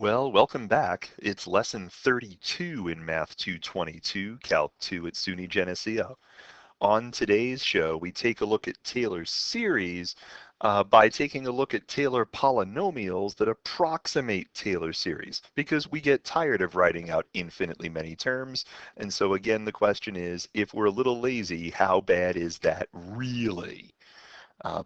Well, welcome back. It's lesson 32 in Math 222, Calc 2 at SUNY Geneseo. On today's show, we take a look at Taylor's series by taking a look at Taylor polynomials that approximate Taylor series, because we get tired of writing out infinitely many terms. And so again, the question is, if we're a little lazy, how bad is that really?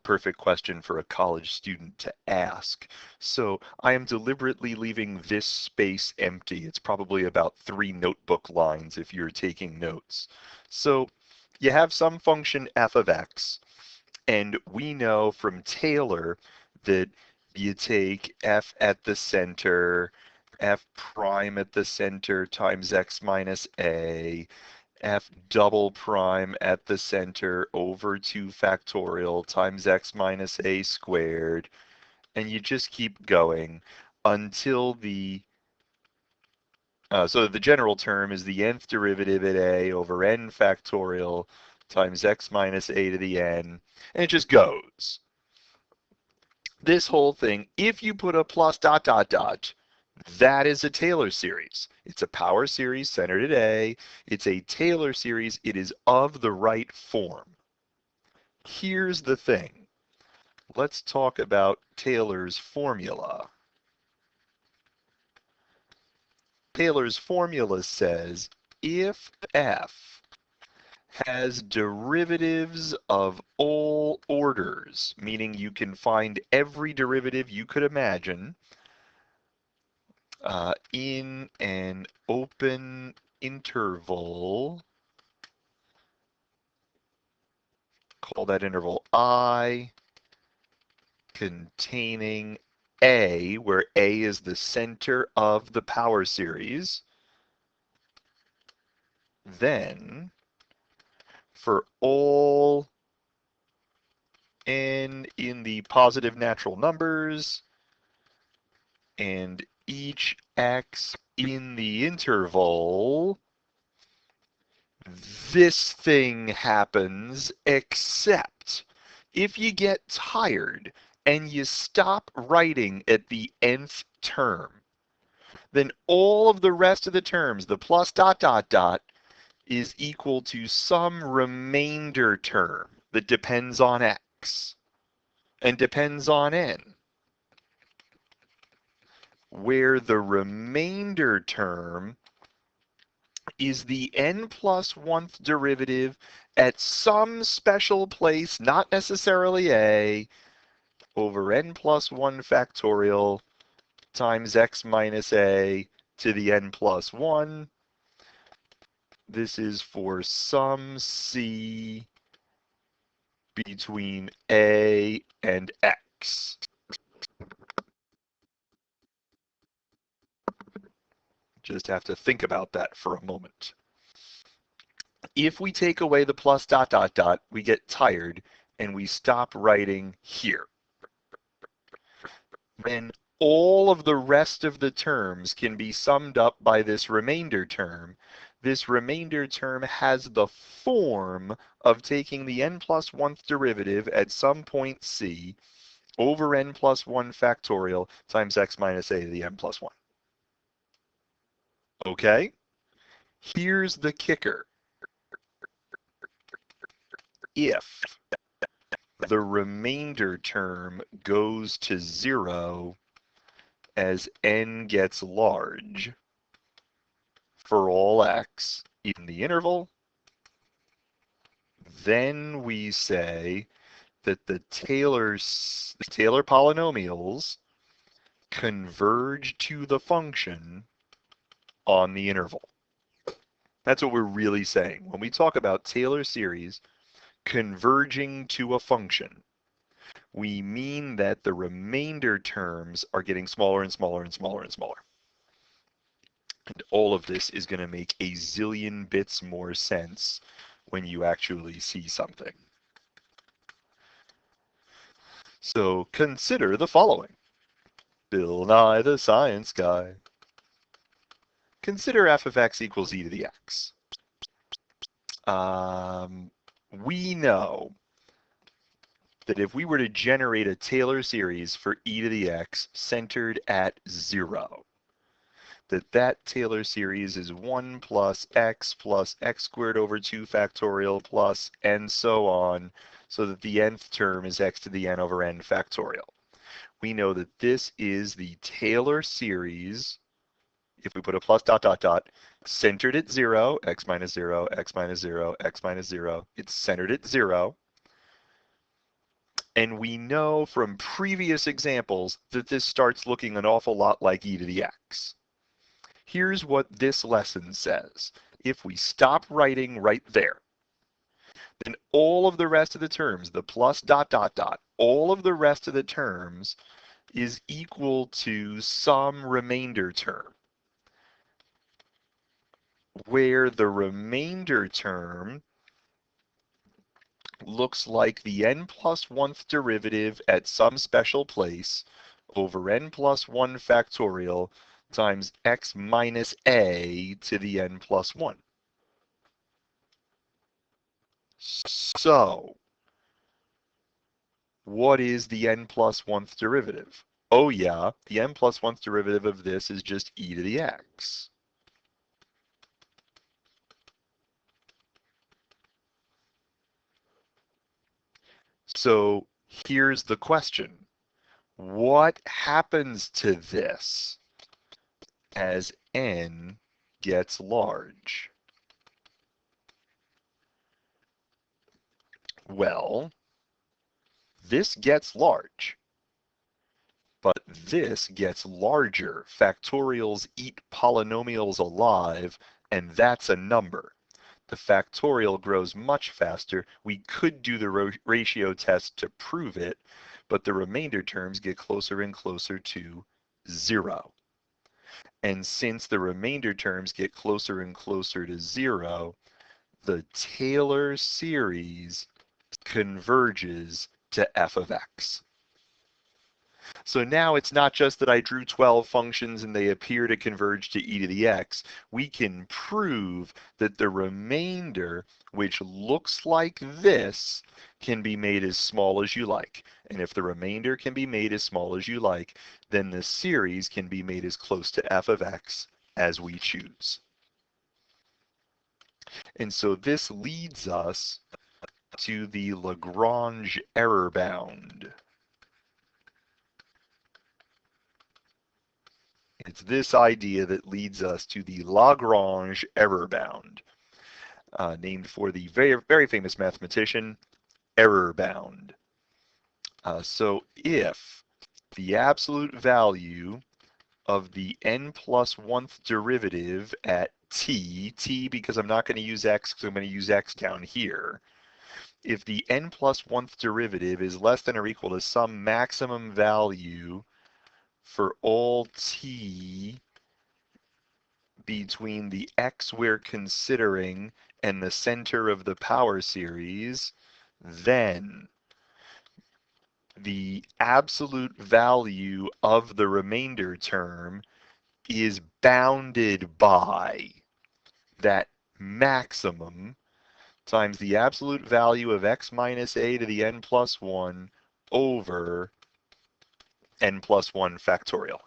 Perfect question for a college student to ask. So I am deliberately leaving this space empty. It's probably about 3 notebook lines if you're taking notes. So you have some function f of x, and we know from Taylor that you take f at the center, f prime at the center times x minus a, f double prime at the center over 2 factorial times x minus a squared, and you just keep going until so the general term is the nth derivative at a over n factorial times x minus a to the n, and it just goes. This whole thing, if you put a plus dot dot dot, that is a Taylor series. It's a power series centered at A. It's a Taylor series. It is of the right form. Here's the thing. Let's talk about Taylor's formula. Taylor's formula says if f has derivatives of all orders, meaning you can find every derivative you could imagine, in an open interval, call that interval I, containing A, where A is the center of the power series, then for all n in the positive natural numbers and each x in the interval, this thing happens, except if you get tired and you stop writing at the nth term, then all of the rest of the terms, the plus dot dot dot, is equal to some remainder term that depends on x and depends on n, where the remainder term is the n plus 1th derivative at some special place, not necessarily a, over n plus 1 factorial times x minus a to the n plus 1. This is for some c between a and x. Just have to think about that for a moment. If we take away the plus dot dot dot, we get tired and we stop writing here. Then all of the rest of the terms can be summed up by this remainder term. This remainder term has the form of taking the n plus 1th derivative at some point c over n plus 1 factorial times x minus a to the n plus 1. Okay? Here's the kicker. If the remainder term goes to 0 as n gets large for all x in the interval, then we say that the Taylor polynomials converge to the function on the interval. That's what we're really saying. When we talk about Taylor series converging to a function, we mean that the remainder terms are getting smaller and smaller and smaller and smaller. And all of this is going to make a zillion bits more sense when you actually see something. So consider the following. Bill Nye the Science Guy. Consider f of x equals e to the x. We know that if we were to generate a Taylor series for e to the x centered at 0, that Taylor series is 1 plus x squared over 2 factorial plus and so on, so that the nth term is x to the n over n factorial. We know that this is the Taylor series, if we put a plus dot dot dot, centered at 0, x minus 0, x minus 0, x minus 0. It's centered at 0. And we know from previous examples that this starts looking an awful lot like e to the x. Here's what this lesson says. If we stop writing right there, then all of the rest of the terms, the plus dot dot dot, all of the rest of the terms is equal to some remainder term, where the remainder term looks like the n plus 1th derivative at some special place over n plus 1 factorial times x minus a to the n plus 1. So, what is the n plus 1th derivative? Oh yeah, the n plus 1th derivative of this is just e to the x. So here's the question. What happens to this as n gets large? Well, this gets large, but this gets larger. Factorials eat polynomials alive, and that's a number. The factorial grows much faster. We could do the ratio test to prove it, but the remainder terms get closer and closer to 0. And since the remainder terms get closer and closer to 0, the Taylor series converges to f of x. So now it's not just that I drew 12 functions and they appear to converge to e to the x. We can prove that the remainder, which looks like this, can be made as small as you like. And if the remainder can be made as small as you like, then the series can be made as close to f of x as we choose. And so this leads us to the Lagrange error bound. It's this idea that leads us to the Lagrange error bound, named for the very, very famous mathematician, error bound. So if the absolute value of the n plus 1th derivative at t because I'm not going to use x because I'm going to use x down here, if the n plus 1th derivative is less than or equal to some maximum value for all t between the x we're considering and the center of the power series, then the absolute value of the remainder term is bounded by that maximum times the absolute value of x minus a to the n plus 1 over n plus 1 factorial.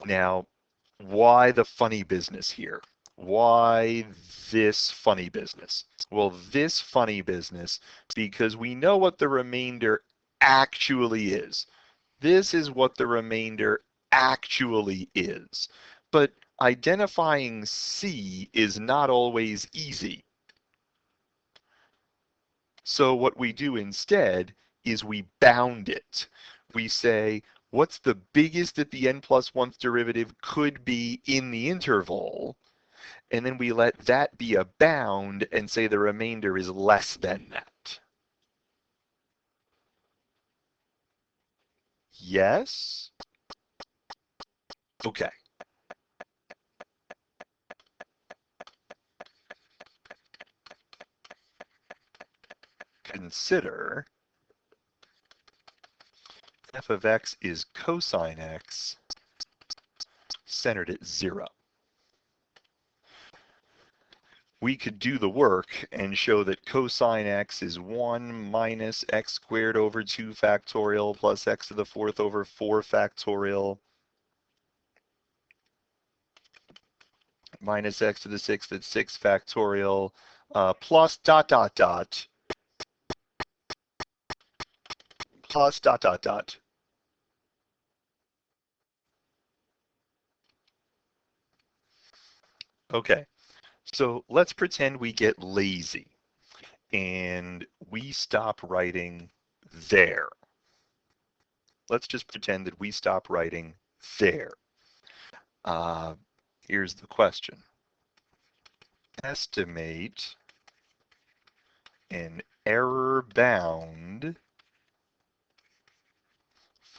Now, why the funny business here? Why this funny business? Well, this funny business because we know what the remainder actually is. This is what the remainder actually is. But identifying C is not always easy. So what we do instead is we bound it. We say, what's the biggest that the n plus 1th derivative could be in the interval? And then we let that be a bound and say the remainder is less than that. Yes? Okay. Consider f of x is cosine x centered at 0. we could do the work and show that cosine x is 1 minus x squared over 2 factorial plus x to the fourth over 4 factorial minus x to the sixth at 6 factorial plus dot dot dot plus dot dot dot. Okay, so let's pretend we get lazy and we stop writing there. Let's just pretend that we stop writing there. Here's the question. Estimate an error bound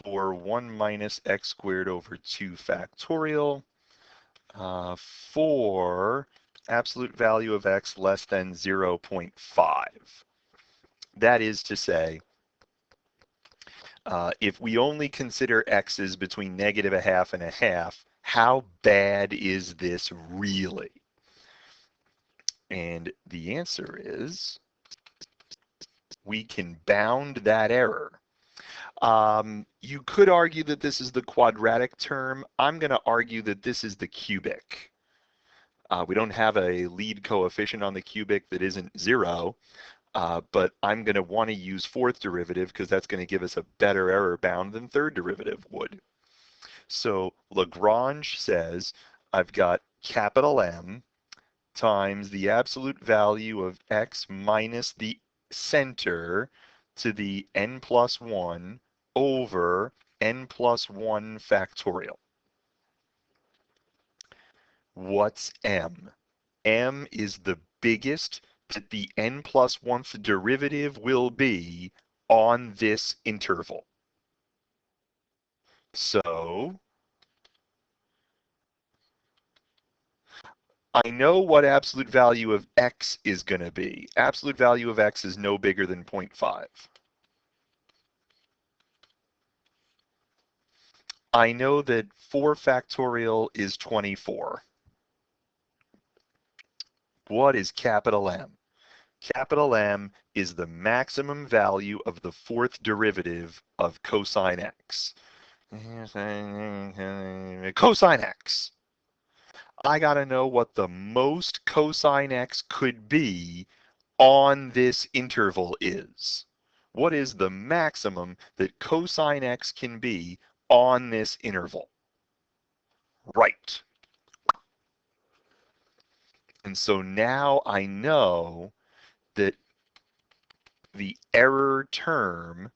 for 1 minus x squared over 2 factorial for absolute value of x less than 0.5. That is to say, if we only consider x's between negative a half and a half, how bad is this really? And the answer is we can bound that error. You could argue that this is the quadratic term. I'm going to argue that this is the cubic. We don't have a lead coefficient on the cubic that isn't 0, but I'm going to want to use fourth derivative because that's going to give us a better error bound than third derivative would. So Lagrange says I've got capital M times the absolute value of x minus the center to the n plus 1 over n plus 1 factorial. What's m? M is the biggest that the n plus 1th derivative will be on this interval. So I know what absolute value of x is going to be. Absolute value of x is no bigger than 0.5. I know that 4 factorial is 24. What is capital M? Capital M is the maximum value of the fourth derivative of cosine x. Cosine x. I got to know what the most cosine x could be on this interval is. What is the maximum that cosine x can be on this interval? Right. And so now I know that the error term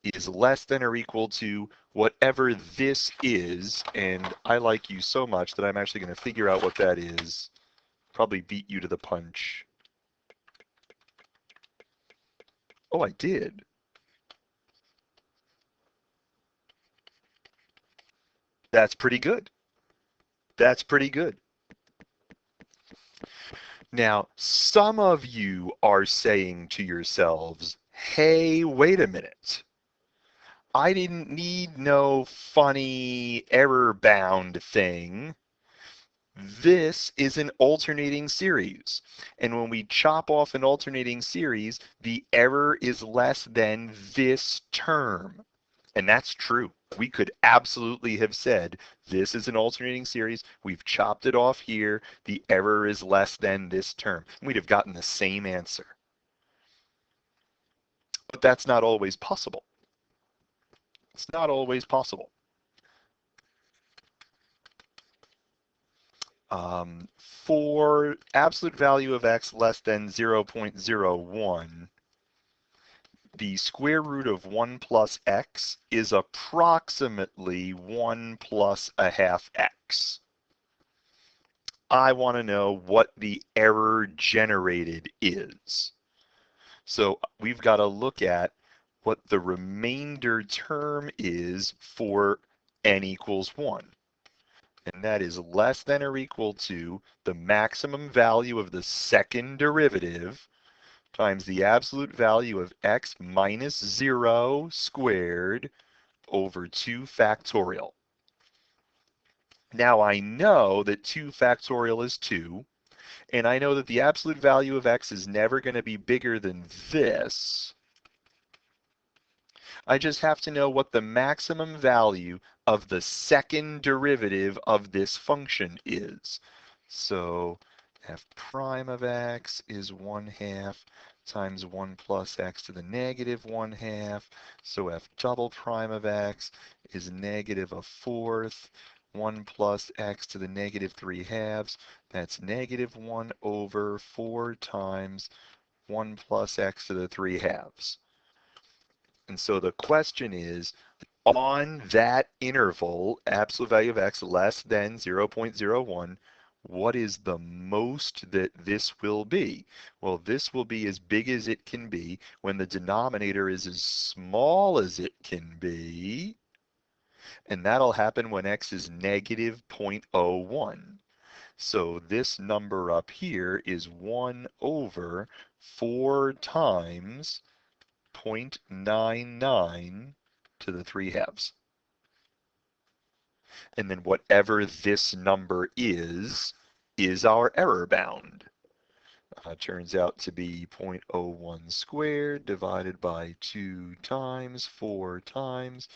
is less than or equal to whatever this is, and I like you so much that I'm actually going to figure out what that is, probably beat you to the punch. Oh, I did. That's pretty good. That's pretty good. Now, some of you are saying to yourselves, hey, wait a minute. I didn't need no funny error-bound thing. This is an alternating series. And when we chop off an alternating series, the error is less than this term. And that's true. We could absolutely have said, this is an alternating series. We've chopped it off here. The error is less than this term. We'd have gotten the same answer. But that's not always possible. It's not always possible. For absolute value of x less than 0.01, the square root of 1 plus x is approximately 1 plus a half x. I want to know what the error generated is. So we've got to look at what the remainder term is for n equals 1. And that is less than or equal to the maximum value of the second derivative times the absolute value of x minus 0 squared over 2 factorial. Now I know that 2 factorial is 2, And I know that the absolute value of x is never going to be bigger than this. I just have to know what the maximum value of the second derivative of this function is. So f prime of x is 1/2 times 1 plus x to the negative 1/2. So f double prime of x is -1/4, 1 plus x to the -3/2. That's -1/4 times 1 plus x to the 3/2. And so the question is, on that interval, absolute value of x less than 0.01, what is the most that this will be? Well, this will be as big as it can be when the denominator is as small as it can be, and that'll happen when x is -0.01. So this number up here is 1/4 times 0.99 to the 3/2. And then whatever this number is our error bound. Turns out to be 0.01 squared divided by 2 times 4 times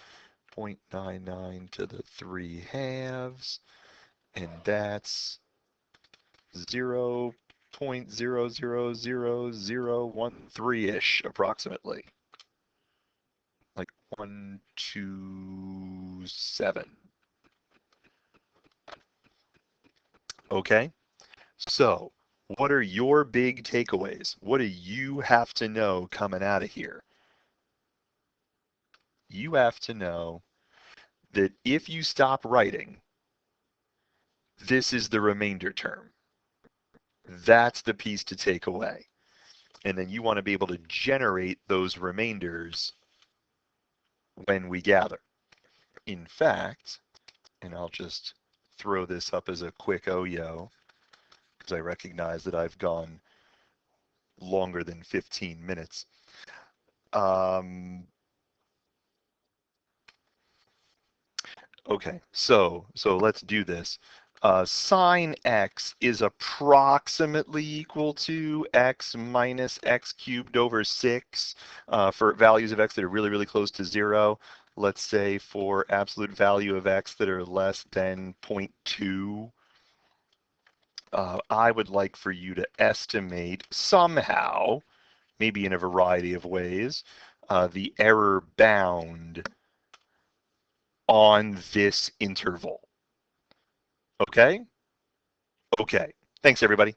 0.99 to the 3/2. And that's 0.000013-ish approximately. Like 127. Okay, so what are your big takeaways? What do you have to know coming out of here? You have to know that if you stop writing, this is the remainder term. That's the piece to take away. And then you want to be able to generate those remainders when we gather. In fact, and I'll just throw this up as a quick oh-yo, because I recognize that I've gone longer than 15 minutes. Okay, so let's do this. Sine x is approximately equal to x minus x cubed over 6 for values of x that are really, really close to 0. Let's say for absolute value of x that are less than 0.2. I would like for you to estimate somehow, maybe in a variety of ways, the error bound on this interval. Okay? Okay. Thanks, everybody.